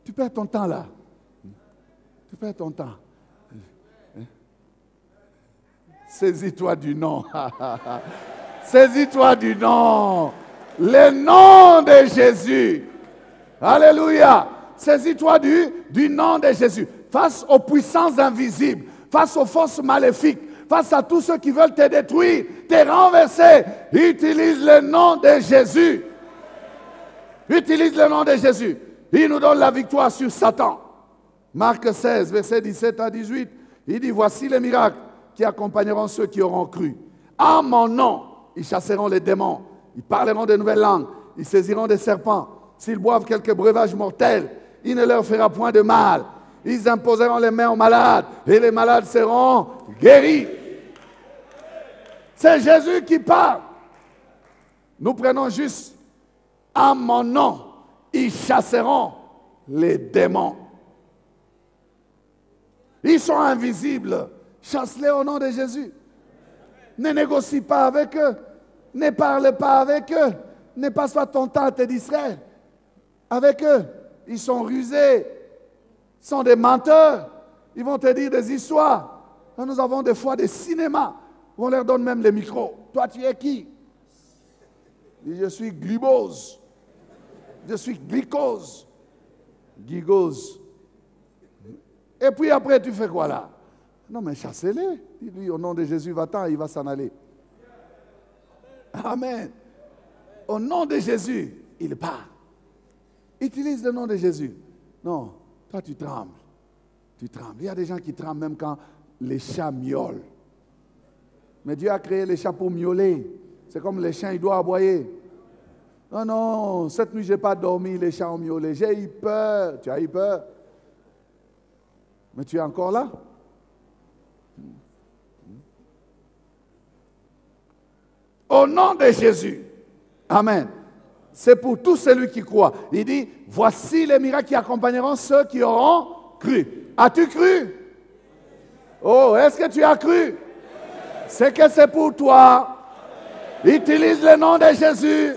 Tu perds ton temps là. Tu perds ton temps. Saisis-toi du nom. Saisis-toi du nom. Le nom de Jésus. Alléluia. Saisis-toi du nom de Jésus. Face aux puissances invisibles, face aux forces maléfiques, face à tous ceux qui veulent te détruire, te renverser, utilise le nom de Jésus. Utilise le nom de Jésus. Il nous donne la victoire sur Satan. Marc 16, verset 17 à 18. Il dit, voici les miracles qui accompagneront ceux qui auront cru. En mon nom, ils chasseront les démons. Ils parleront de nouvelles langues. Ils saisiront des serpents. S'ils boivent quelques breuvages mortels, il ne leur fera point de mal. Ils imposeront les mains aux malades et les malades seront guéris. C'est Jésus qui parle. Nous prenons juste en mon nom, ils chasseront les démons. Ils sont invisibles. Chasse-les au nom de Jésus. Ne négocie pas avec eux. Ne parle pas avec eux. Ne passe pas ton temps à te distraire avec eux. Ils sont rusés. Ils sont des menteurs. Ils vont te dire des histoires. Nous avons des fois des cinémas où on leur donne même les micros. Toi, tu es qui? Je suis glibose. Je suis glycose. Gigose. Et puis après, tu fais quoi là? Non, mais chassez-les. Dis-lui, au nom de Jésus, va-t'en, il va s'en aller. Amen. Au nom de Jésus, il part. Utilise le nom de Jésus. Non, toi tu trembles. Tu trembles. Il y a des gens qui tremblent même quand les chats miaulent. Mais Dieu a créé les chats pour miauler. C'est comme les chiens, ils doivent aboyer. Non, non, cette nuit, je n'ai pas dormi, les chats ont miaulé. J'ai eu peur. Tu as eu peur. Mais tu es encore là. Au nom de Jésus. Amen. C'est pour tout celui qui croit. Il dit, voici les miracles qui accompagneront ceux qui auront cru. As-tu cru? Oh, est-ce que tu as cru? C'est que c'est pour toi. Utilise le nom de Jésus.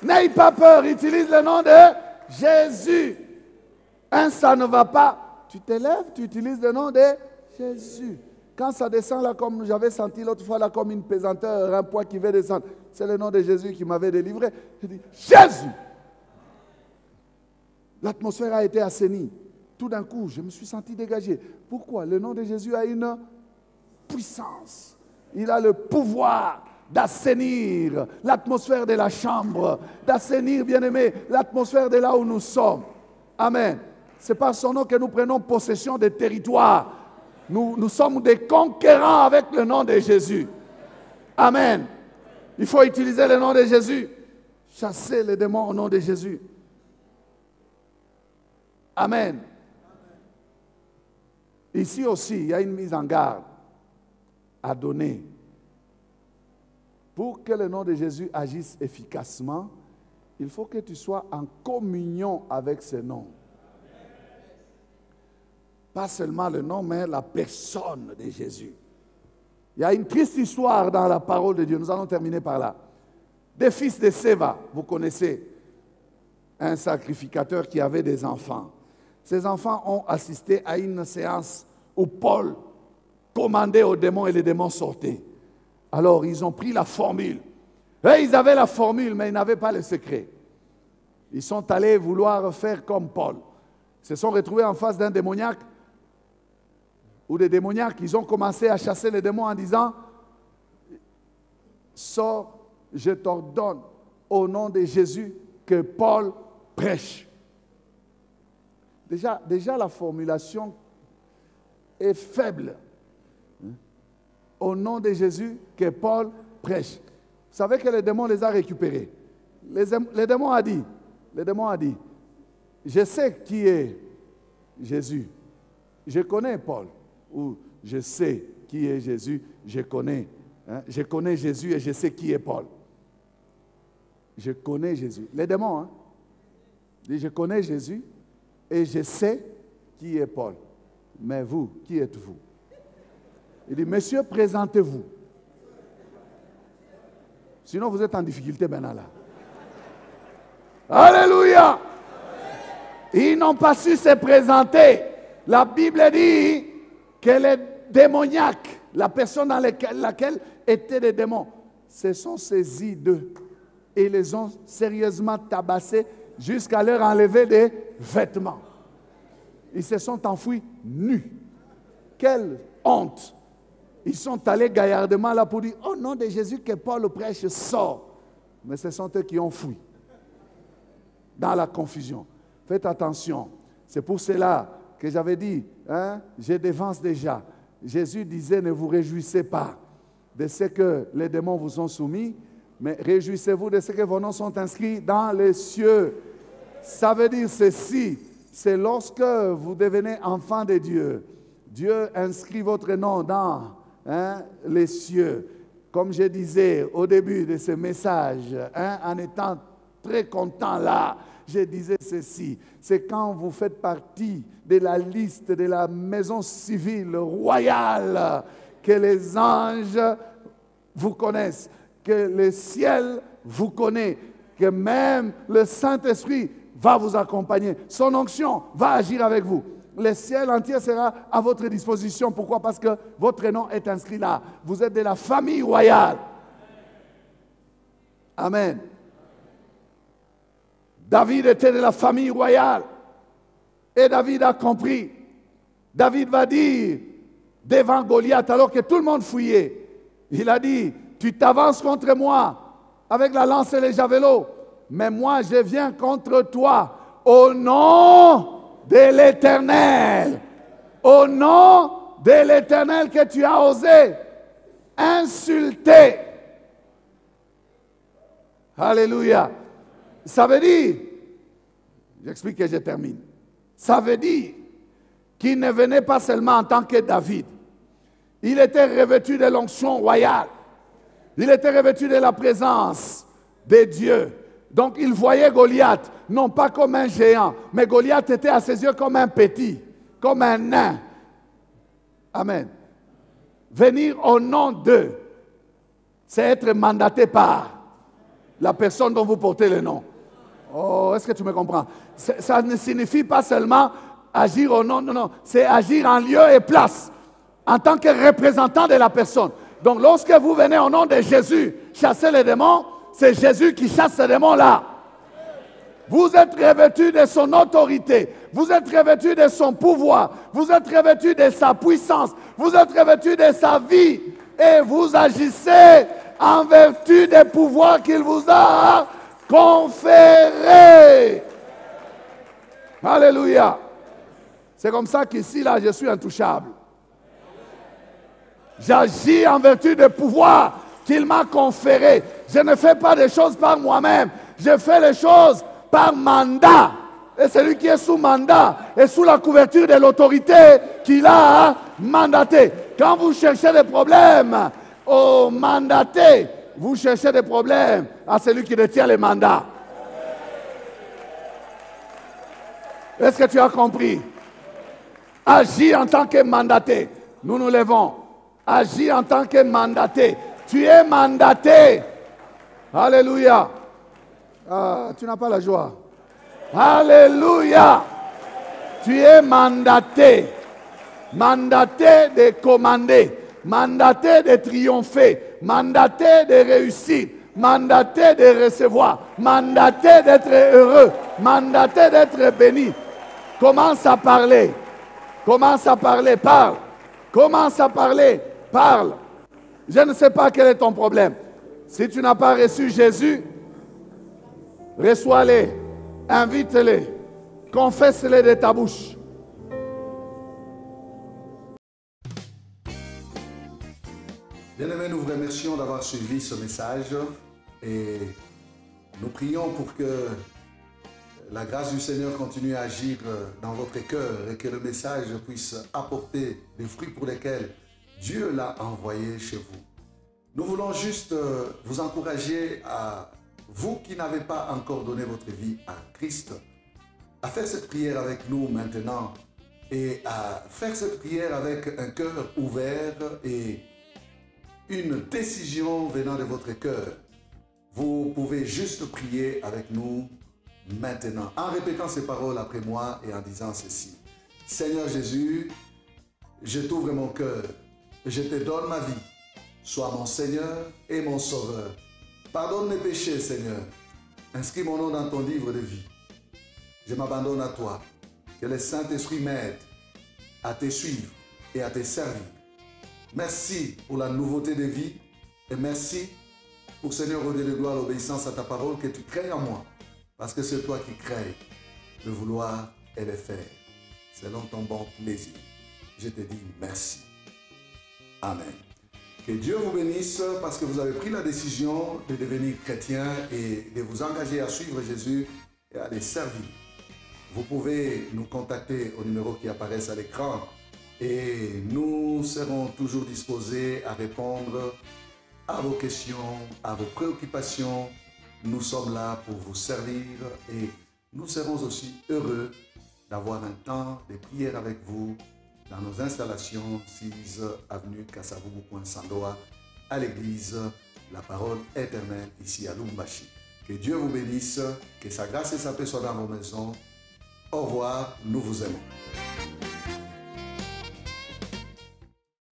N'aie pas peur, utilise le nom de Jésus. Ça ne va pas. Tu te lèves, tu utilises le nom de Jésus. Quand ça descend là, comme j'avais senti l'autre fois là, comme une pesanteur, un poids qui veut descendre, c'est le nom de Jésus qui m'avait délivré. Je dis, Jésus! L'atmosphère a été assainie. Tout d'un coup, je me suis senti dégagé. Pourquoi? Le nom de Jésus a une puissance. Il a le pouvoir d'assainir l'atmosphère de la chambre, d'assainir, bien-aimé, l'atmosphère de là où nous sommes. Amen. C'est par son nom que nous prenons possession des territoires. Nous sommes des conquérants avec le nom de Jésus. Amen. Il faut utiliser le nom de Jésus. Chasser les démons au nom de Jésus. Amen. Ici aussi, il y a une mise en garde à donner. Pour que le nom de Jésus agisse efficacement, il faut que tu sois en communion avec ce nom. Pas seulement le nom, mais la personne de Jésus. Il y a une triste histoire dans la parole de Dieu. Nous allons terminer par là. Des fils de Séva, vous connaissez, un sacrificateur qui avait des enfants. Ces enfants ont assisté à une séance où Paul commandait aux démons et les démons sortaient. Alors, ils ont pris la formule. Et ils avaient la formule, mais ils n'avaient pas le secret. Ils sont allés vouloir faire comme Paul. Ils se sont retrouvés en face d'un démoniaque ou des démoniaques. Ils ont commencé à chasser les démons en disant, sors, je t'ordonne au nom de Jésus que Paul prêche. Déjà la formulation est faible. Au nom de Jésus que Paul prêche. Vous savez que les démons les a récupérés. Les démons a dit, je sais qui est Jésus. Je connais Paul. Ou je sais qui est Jésus, je connais. Je connais Jésus et je sais qui est Paul. Je connais Jésus. Les démons, disent, je connais Jésus et je sais qui est Paul. Mais vous, qui êtes-vous? Il dit, monsieur, présentez-vous. Sinon, vous êtes en difficulté maintenant là. Alléluia! Ils n'ont pas su se présenter. La Bible dit que les démoniaques, la personne dans laquelle étaient les démons, se sont saisis d'eux et les ont sérieusement tabassés jusqu'à leur enlever des vêtements. Ils se sont enfuis nus. Quelle honte! Ils sont allés gaillardement là pour dire, au nom de Jésus que Paul prêche, sort. Mais ce sont eux qui ont fui dans la confusion. Faites attention. C'est pour cela que j'avais dit, je dévance déjà. Jésus disait, ne vous réjouissez pas de ce que les démons vous ont soumis, mais réjouissez-vous de ce que vos noms sont inscrits dans les cieux. Ça veut dire ceci, c'est lorsque vous devenez enfant de Dieu, Dieu inscrit votre nom dans les cieux. Comme je disais au début de ce message, en étant très content là, je disais ceci, c'est quand vous faites partie de la liste de la maison civile royale que les anges vous connaissent, que le ciel vous connaît, que même le Saint-Esprit va vous accompagner. Son onction va agir avec vous. Le ciel entier sera à votre disposition. Pourquoi? Parce que votre nom est inscrit là. Vous êtes de la famille royale. Amen. David était de la famille royale. Et David a compris. David va dire devant Goliath, alors que tout le monde fouillait, il a dit, tu t'avances contre moi avec la lance et les javelots, mais moi je viens contre toi au nom de l'Éternel. Au nom de l'Éternel que tu as osé insulter. Alléluia. Ça veut dire, j'explique et je termine. Ça veut dire qu'il ne venait pas seulement en tant que David. Il était revêtu de l'onction royale. Il était revêtu de la présence de Dieu. Donc il voyait Goliath, non pas comme un géant, mais Goliath était à ses yeux comme un petit, comme un nain. Amen. Venir au nom d'eux, c'est être mandaté par la personne dont vous portez le nom. Oh, est-ce que tu me comprends? Ça ne signifie pas seulement agir au nom, non, c'est agir en lieu et place, en tant que représentant de la personne. Donc lorsque vous venez au nom de Jésus chasser les démons, c'est Jésus qui chasse ces démons-là. Vous êtes revêtus de son autorité, vous êtes revêtus de son pouvoir, vous êtes revêtus de sa puissance, vous êtes revêtus de sa vie et vous agissez en vertu des pouvoirs qu'il vous a conférés. Alléluia. C'est comme ça qu'ici, là, je suis intouchable. J'agis en vertu des pouvoirs qu'il m'a conférés. Je ne fais pas des choses par moi-même. Je fais les choses par mandat. Et celui qui est sous mandat est sous la couverture de l'autorité qu'il a mandaté. Quand vous cherchez des problèmes au mandaté, vous cherchez des problèmes à celui qui détient les mandats. Est-ce que tu as compris? Agis en tant que mandaté. Nous nous levons. Agis en tant que mandaté. Tu es mandaté. Alléluia. Ah, tu n'as pas la joie. Alléluia. Tu es mandaté. Mandaté de commander. Mandaté de triompher. Mandaté de réussir. Mandaté de recevoir. Mandaté d'être heureux. Mandaté d'être béni. Commence à parler. Commence à parler. Parle. Commence à parler. Parle. Je ne sais pas quel est ton problème. Si tu n'as pas reçu Jésus, reçois-les, invite-les, confesse-les de ta bouche. Bien-aimés, nous vous remercions d'avoir suivi ce message et nous prions pour que la grâce du Seigneur continue à agir dans votre cœur et que le message puisse apporter des fruits pour lesquels Dieu l'a envoyé chez vous. Nous voulons juste vous encourager à vous qui n'avez pas encore donné votre vie à Christ, à faire cette prière avec nous maintenant et à faire cette prière avec un cœur ouvert et une décision venant de votre cœur. Vous pouvez juste prier avec nous maintenant en répétant ces paroles après moi et en disant ceci. Seigneur Jésus, je t'ouvre mon cœur, je te donne ma vie. Sois mon Seigneur et mon Sauveur. Pardonne mes péchés, Seigneur. Inscris mon nom dans ton livre de vie. Je m'abandonne à toi. Que le Saint-Esprit m'aide à te suivre et à te servir. Merci pour la nouveauté de vie et merci pour, Seigneur, au Dieu de gloire, l'obéissance à ta parole que tu crées en moi. Parce que c'est toi qui crées le vouloir et le faire selon ton bon plaisir. Je te dis merci. Amen. Que Dieu vous bénisse parce que vous avez pris la décision de devenir chrétien et de vous engager à suivre Jésus et à les servir. Vous pouvez nous contacter au numéro qui apparaît à l'écran et nous serons toujours disposés à répondre à vos questions, à vos préoccupations. Nous sommes là pour vous servir et nous serons aussi heureux d'avoir un temps de prière avec vous dans nos installations 6 avenue Kassavubu-Sandoa à l'église La Parole Éternelle ici à Lubumbashi. Que Dieu vous bénisse, que sa grâce et sa paix soient dans vos maisons. Au revoir, nous vous aimons.